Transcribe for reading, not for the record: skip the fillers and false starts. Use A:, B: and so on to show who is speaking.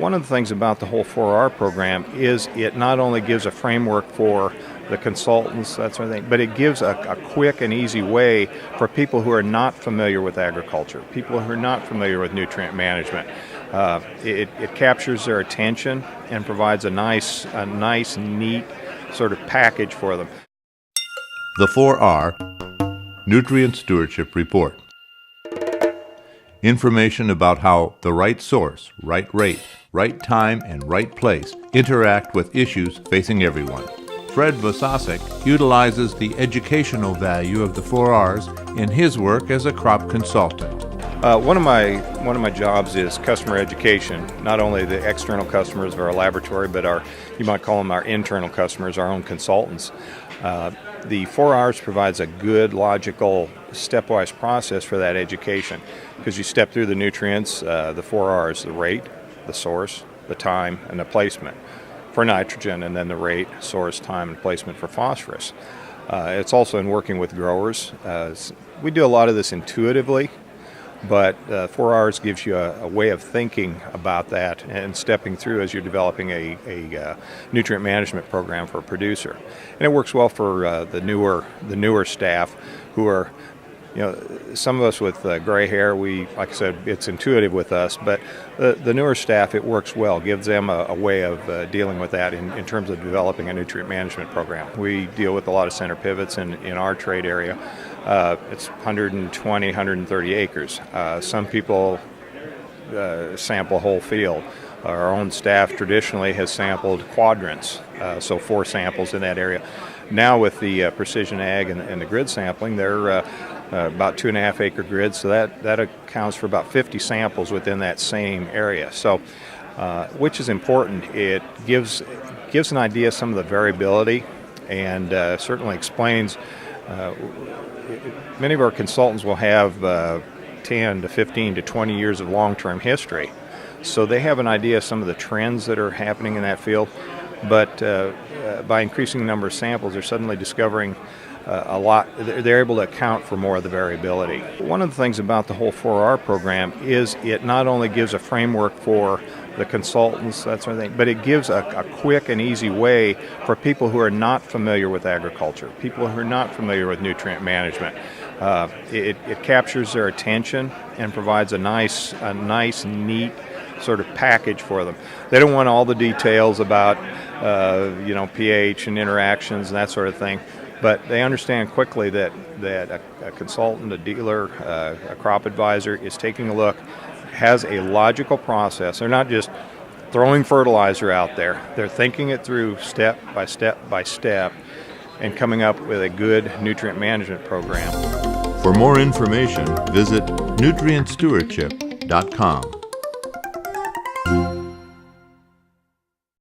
A: One of the things about the whole 4R program is it not only gives a framework for the consultants, that sort of thing, but it gives a quick and easy way for people who are not familiar with agriculture, people who are not familiar with nutrient management. It captures their attention and provides a nice, neat sort of package for them.
B: The 4R Nutrient Stewardship Report. Information about how the right source, right rate, right time, and right place interact with issues facing everyone. Fred Vocasek utilizes the educational value of the 4Rs in his work as a crop consultant.
A: One of my jobs is customer education, not only the external customers of our laboratory, but you might call them our internal customers, our own consultants. The 4Rs provides a good, logical, stepwise process for that education, because you step through the nutrients, the 4Rs, the rate, the source, the time, and the placement for nitrogen, and then the rate, source, time, and placement for phosphorus. It's also in working with growers. We do a lot of this intuitively, but 4Rs gives you a way of thinking about that and stepping through as you're developing a nutrient management program for a producer. And it works well for the newer staff who are, some of us with gray hair, like I said, it's intuitive with us, but the newer staff, it works well, gives them a way of dealing with that in terms of developing a nutrient management program. We deal with a lot of center pivots in our trade area. It's 120, 130 acres. Some people sample a whole field. Our own staff traditionally has sampled quadrants, so 4 samples in that area. Now with the precision ag and the grid sampling, they're about 2.5 acre grids, so that accounts for about 50 samples within that same area. So, which is important. It gives an idea of some of the variability, and certainly explains. Many of our consultants will have 10 to 15 to 20 years of long-term history, so they have an idea of some of the trends that are happening in that field. But by increasing the number of samples, they're suddenly discovering a lot. They're able to account for more of the variability. One of the things about the whole 4R program is it not only gives a framework for the consultants, that sort of thing, but it gives a quick and easy way for people who are not familiar with agriculture, people who are not familiar with nutrient management. It captures their attention and provides a nice, neat sort of package for them. They don't want all the details about pH and interactions and that sort of thing, but they understand quickly that a consultant, a dealer, a crop advisor is taking a look, has a logical process. They're not just throwing fertilizer out there. They're thinking it through step by step by step and coming up with a good nutrient management program.
B: For more information, visit nutrientstewardship.com.